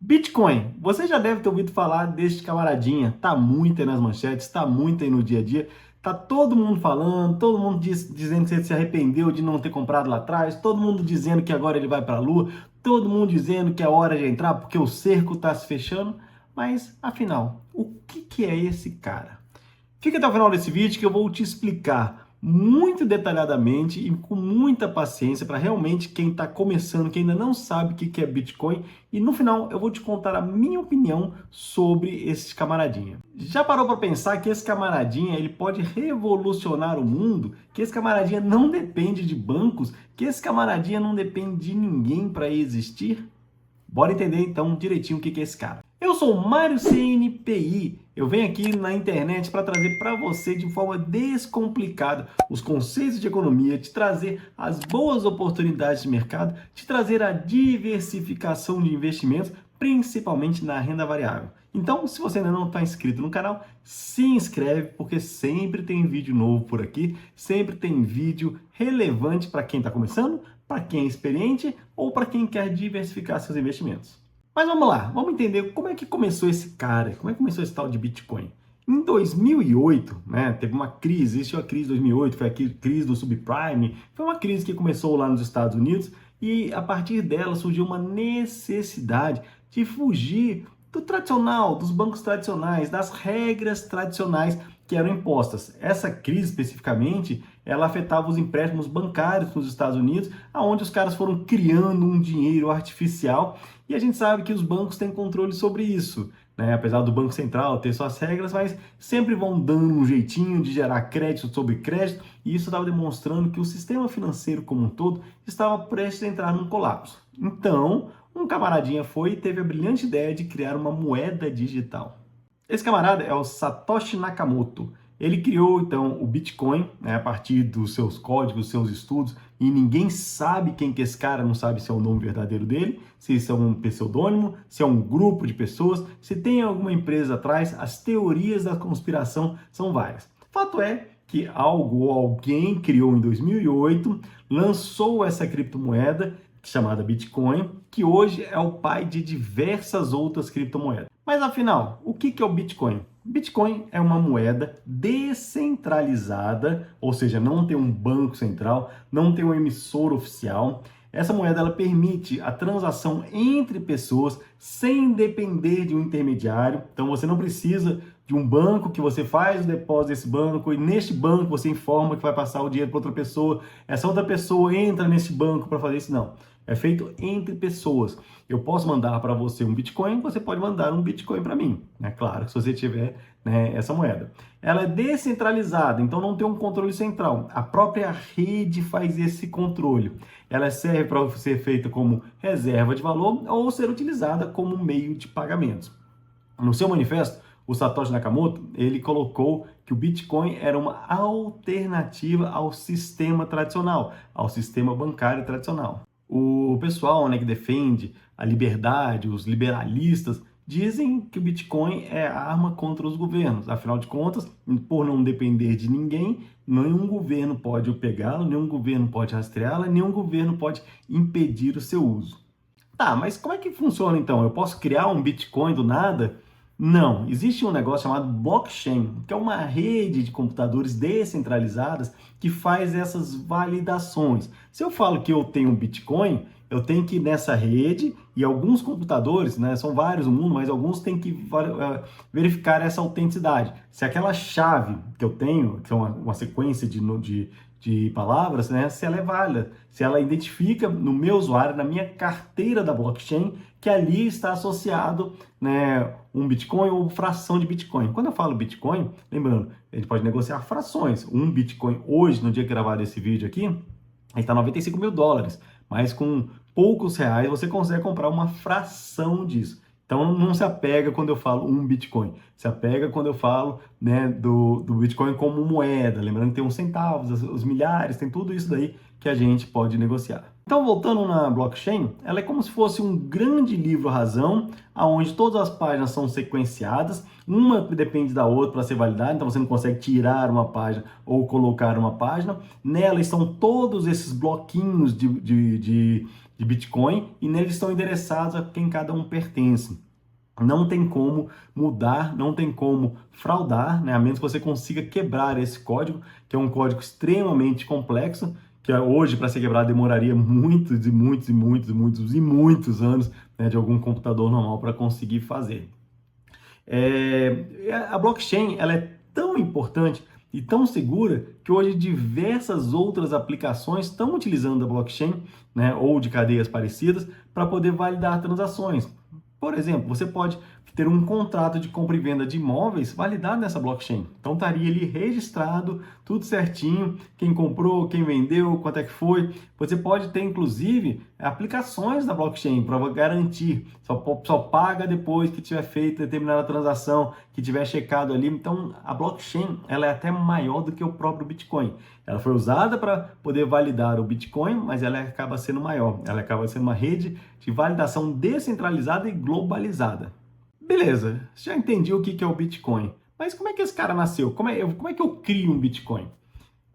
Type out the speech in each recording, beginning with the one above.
Bitcoin, você já deve ter ouvido falar deste camaradinha, tá muito aí nas manchetes, tá muito aí no dia a dia, tá todo mundo falando, todo mundo dizendo que você se arrependeu de não ter comprado lá atrás, todo mundo dizendo que agora ele vai para a lua, todo mundo dizendo que é hora de entrar porque o cerco tá se fechando, mas afinal, o que é esse cara? Fica até o final desse vídeo que eu vou te explicar muito detalhadamente e com muita paciência para realmente quem está começando, quem ainda não sabe o que é Bitcoin, e no final eu vou te contar a minha opinião sobre esse camaradinha. Já parou para pensar que esse camaradinha ele pode revolucionar o mundo? Que esse camaradinha não depende de bancos? Que esse camaradinha não depende de ninguém para existir? Bora entender então direitinho o que é esse cara. Eu sou o Mário CNPI. Eu venho aqui na internet para trazer para você de forma descomplicada os conceitos de economia, te trazer as boas oportunidades de mercado, te trazer a diversificação de investimentos, principalmente na renda variável. Então, se você ainda não está inscrito no canal, se inscreve, porque sempre tem vídeo novo por aqui, sempre tem vídeo relevante para quem está começando, para quem é experiente ou para quem quer diversificar seus investimentos. Mas vamos lá, vamos entender como é que começou esse cara, como é que começou esse tal de Bitcoin. Em 2008, teve uma crise, existiu a crise de 2008, foi a crise do subprime, foi uma crise que começou lá nos Estados Unidos e a partir dela surgiu uma necessidade de fugir do tradicional, dos bancos tradicionais, das regras tradicionais que eram impostas. Essa crise especificamente, ela afetava os empréstimos bancários nos Estados Unidos, onde os caras foram criando um dinheiro artificial e a gente sabe que os bancos têm controle sobre isso, né? Apesar do Banco Central ter suas regras, mas sempre vão dando um jeitinho de gerar crédito sobre crédito e isso estava demonstrando que o sistema financeiro como um todo estava prestes a entrar num colapso. Então, um camaradinha foi e teve a brilhante ideia de criar uma moeda digital. Esse camarada é o Satoshi Nakamoto. Ele criou, então, o Bitcoin, a partir dos seus códigos, dos seus estudos, e ninguém sabe quem que é esse cara, não sabe se é o nome verdadeiro dele, se isso é um pseudônimo, se é um grupo de pessoas, se tem alguma empresa atrás, as teorias da conspiração são várias. Fato é que algo ou alguém criou em 2008, lançou essa criptomoeda, chamada Bitcoin, que hoje é o pai de diversas outras criptomoedas. Mas afinal, o que é o Bitcoin? Bitcoin é uma moeda descentralizada, ou seja, não tem um banco central, não tem um emissor oficial. Essa moeda ela permite a transação entre pessoas sem depender de um intermediário. Então você não precisa de um banco que você faz o depósito desse banco e neste banco você informa que vai passar o dinheiro para outra pessoa. Essa outra pessoa entra nesse banco para fazer isso. Não. É feito entre pessoas. Eu posso mandar para você um Bitcoin, você pode mandar um Bitcoin para mim. É claro, se você tiver essa moeda. Ela é descentralizada, então não tem um controle central. A própria rede faz esse controle. Ela serve para ser feita como reserva de valor ou ser utilizada como meio de pagamentos. No seu manifesto, o Satoshi Nakamoto, ele colocou que o Bitcoin era uma alternativa ao sistema tradicional, ao sistema bancário tradicional. O pessoal que defende a liberdade, os liberalistas, dizem que o Bitcoin é a arma contra os governos. Afinal de contas, por não depender de ninguém, nenhum governo pode pegá-lo, nenhum governo pode rastreá-la, nenhum governo pode impedir o seu uso. Tá, mas como é que funciona então? Eu posso criar um Bitcoin do nada? Não, existe um negócio chamado blockchain, que é uma rede de computadores descentralizadas que faz essas validações. Se eu falo que eu tenho um Bitcoin, eu tenho que ir nessa rede e alguns computadores, são vários no mundo, mas alguns têm que verificar essa autenticidade. Se aquela chave que eu tenho, que é uma sequência de palavras, se ela é válida, se ela identifica no meu usuário, na minha carteira da blockchain, que ali está associado um Bitcoin ou fração de Bitcoin. Quando eu falo Bitcoin, lembrando, a gente pode negociar frações. Um Bitcoin hoje, no dia que gravado esse vídeo aqui, ele está 95 mil dólares, mas com poucos reais você consegue comprar uma fração disso. Então não se apega quando eu falo um Bitcoin, se apega quando eu falo do Bitcoin como moeda, lembrando que tem uns centavos, os milhares, tem tudo isso daí que a gente pode negociar. Então, voltando na blockchain, ela é como se fosse um grande livro-razão, onde todas as páginas são sequenciadas, uma depende da outra para ser validada, então você não consegue tirar uma página ou colocar uma página. Nela estão todos esses bloquinhos de de Bitcoin e neles estão endereçados a quem cada um pertence. Não tem como mudar, não tem como fraudar, né? A menos que você consiga quebrar esse código, que é um código extremamente complexo, que hoje, para ser quebrado, demoraria muitos e muitos e muitos e muitos e muitos anos, né, de algum computador normal para conseguir fazer. A blockchain ela é tão importante e tão segura que hoje diversas outras aplicações estão utilizando a blockchain, né, ou de cadeias parecidas para poder validar transações. Por exemplo, você pode ter um contrato de compra e venda de imóveis validado nessa blockchain. Então estaria ali registrado, tudo certinho, quem comprou, quem vendeu, quanto é que foi. Você pode ter, inclusive, aplicações da blockchain para garantir. Só paga depois que tiver feito determinada transação, que tiver checado ali. Então, a blockchain ela é até maior do que o próprio Bitcoin. Ela foi usada para poder validar o Bitcoin, mas ela acaba sendo maior. Ela acaba sendo uma rede de validação descentralizada e globalizada. Beleza, já entendi o que é o Bitcoin. Mas como é que esse cara nasceu? Como é que eu crio um Bitcoin?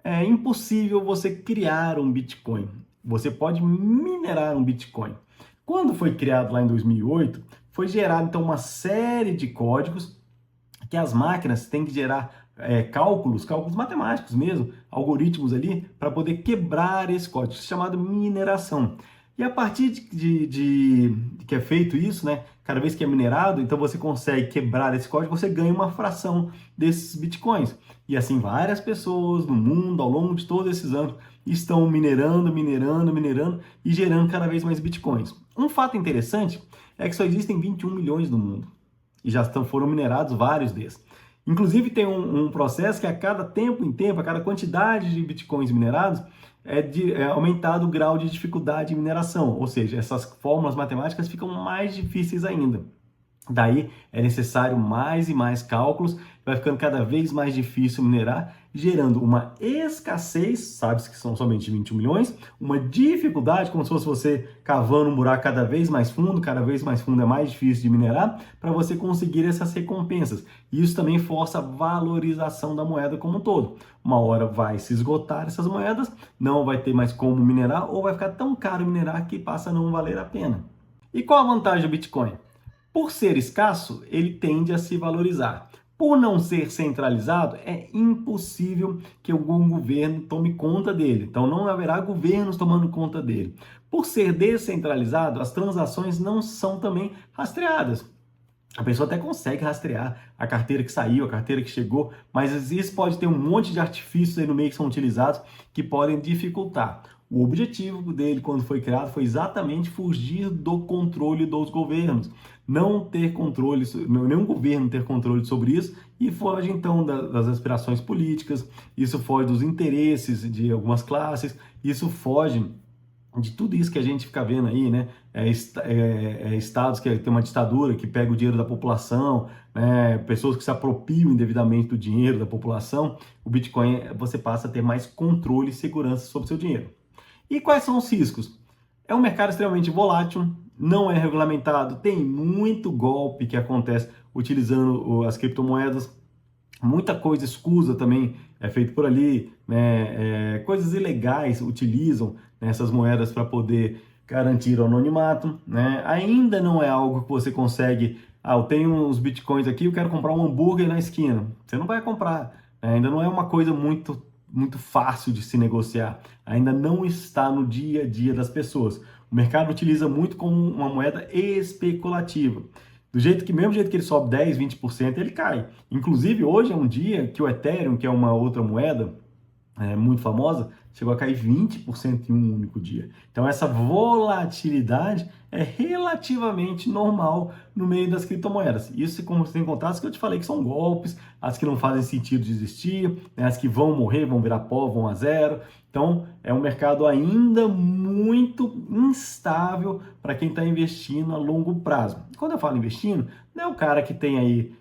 É impossível você criar um Bitcoin. Você pode minerar um Bitcoin. Quando foi criado lá em 2008, foi gerado então uma série de códigos que as máquinas têm que gerar cálculos matemáticos mesmo, algoritmos ali, para poder quebrar esse código, chamado mineração. E a partir de que é feito isso, né, cada vez que é minerado, então você consegue quebrar esse código, você ganha uma fração desses bitcoins. E assim várias pessoas no mundo, ao longo de todos esses anos, estão minerando e gerando cada vez mais bitcoins. Um fato interessante é que só existem 21 milhões no mundo e já foram minerados vários desses. Inclusive tem um processo que a cada tempo em tempo, a cada quantidade de bitcoins minerados, é aumentado o grau de dificuldade de mineração, ou seja, essas fórmulas matemáticas ficam mais difíceis ainda. Daí é necessário mais e mais cálculos, vai ficando cada vez mais difícil minerar, gerando uma escassez, sabe-se que são somente 21 milhões, uma dificuldade, como se fosse você cavando um buraco cada vez mais fundo é mais difícil de minerar, para você conseguir essas recompensas. Isso também força a valorização da moeda como um todo. Uma hora vai se esgotar essas moedas, não vai ter mais como minerar, ou vai ficar tão caro minerar que passa a não valer a pena. E qual a vantagem do Bitcoin? Por ser escasso, ele tende a se valorizar. Por não ser centralizado, é impossível que algum governo tome conta dele. Então, não haverá governos tomando conta dele. Por ser descentralizado, as transações não são também rastreadas. A pessoa até consegue rastrear a carteira que saiu, a carteira que chegou, mas isso pode ter um monte de artifícios aí no meio que são utilizados que podem dificultar. O objetivo dele, quando foi criado, foi exatamente fugir do controle dos governos. Não ter controle, nenhum governo ter controle sobre isso, e foge então das aspirações políticas, isso foge dos interesses de algumas classes, isso foge de tudo isso que a gente fica vendo aí, né? Estados que tem uma ditadura, que pega o dinheiro da população, né? Pessoas que se apropriam indevidamente do dinheiro da população. O Bitcoin, você passa a ter mais controle e segurança sobre o seu dinheiro. E quais são os riscos? É um mercado extremamente volátil, não é regulamentado, tem muito golpe que acontece utilizando as criptomoedas, muita coisa escusa também é feita por ali, né? Coisas ilegais utilizam, né, essas moedas para poder garantir o anonimato, né? Ainda não é algo que você consegue, eu tenho uns bitcoins aqui, eu quero comprar um hambúrguer na esquina. Você não vai comprar, né? Ainda não é uma coisa muito fácil de se negociar, ainda não está no dia a dia das pessoas. O mercado utiliza muito como uma moeda especulativa. Mesmo jeito que ele sobe 10, 20%, ele cai. Inclusive, hoje é um dia que o Ethereum, que é uma outra moeda muito famosa, chegou a cair 20% em um único dia. Então, essa volatilidade é relativamente normal no meio das criptomoedas. Isso, como sem contar as que eu te falei que são golpes, as que não fazem sentido de existir, né, as que vão morrer, vão virar pó, vão a zero. Então, é um mercado ainda muito instável para quem está investindo a longo prazo. Quando eu falo investindo, não é o cara que tem aí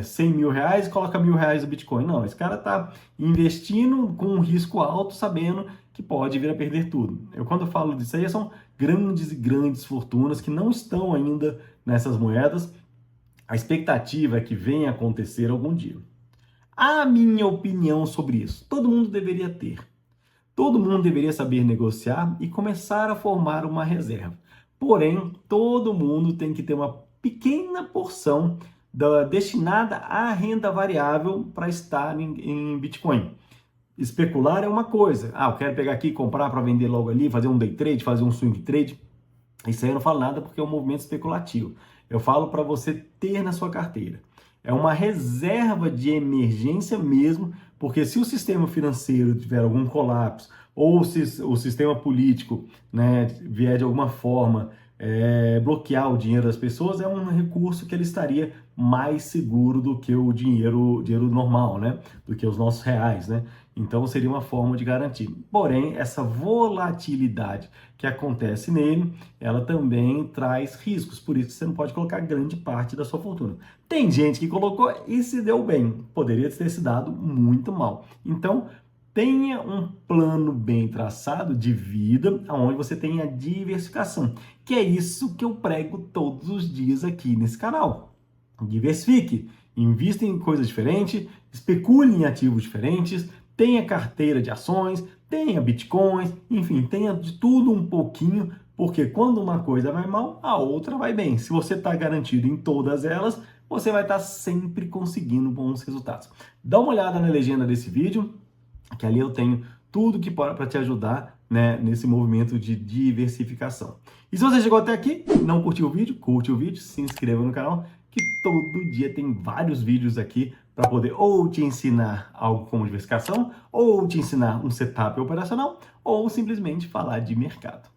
100 mil reais e coloca R$1.000 no Bitcoin. Não, esse cara está investindo com um risco alto, sabendo que pode vir a perder tudo. Quando eu falo disso aí, são grandes e grandes fortunas que não estão ainda nessas moedas. A expectativa é que venha a acontecer algum dia. A minha opinião sobre isso, todo mundo deveria ter. Todo mundo deveria saber negociar e começar a formar uma reserva. Porém, todo mundo tem que ter uma pequena porção destinada à renda variável para estar em Bitcoin. Especular é uma coisa. Eu quero pegar aqui, comprar para vender logo ali, fazer um day trade, fazer um swing trade. Isso aí eu não falo nada porque é um movimento especulativo. Eu falo para você ter na sua carteira. É uma reserva de emergência mesmo, porque se o sistema financeiro tiver algum colapso, ou se o sistema político, né, vier de alguma forma bloquear o dinheiro das pessoas, é um recurso que ele estaria mais seguro do que o dinheiro normal, né? Do que os nossos reais, né? Então seria uma forma de garantir. Porém, essa volatilidade que acontece nele, ela também traz riscos, por isso você não pode colocar grande parte da sua fortuna. Tem gente que colocou e se deu bem, poderia ter se dado muito mal. Então, tenha um plano bem traçado de vida, onde você tenha diversificação, que é isso que eu prego todos os dias aqui nesse canal. Diversifique, invista em coisas diferentes, especule em ativos diferentes, tenha carteira de ações, tenha bitcoins, enfim, tenha de tudo um pouquinho, porque quando uma coisa vai mal, a outra vai bem. Se você está garantido em todas elas, você vai estar sempre conseguindo bons resultados. Dá uma olhada na legenda desse vídeo, que ali eu tenho tudo que pode para te ajudar, né, nesse movimento de diversificação. E se você chegou até aqui, não curtiu o vídeo, curte o vídeo, se inscreva no canal, que todo dia tem vários vídeos aqui para poder ou te ensinar algo como diversificação, ou te ensinar um setup operacional, ou simplesmente falar de mercado.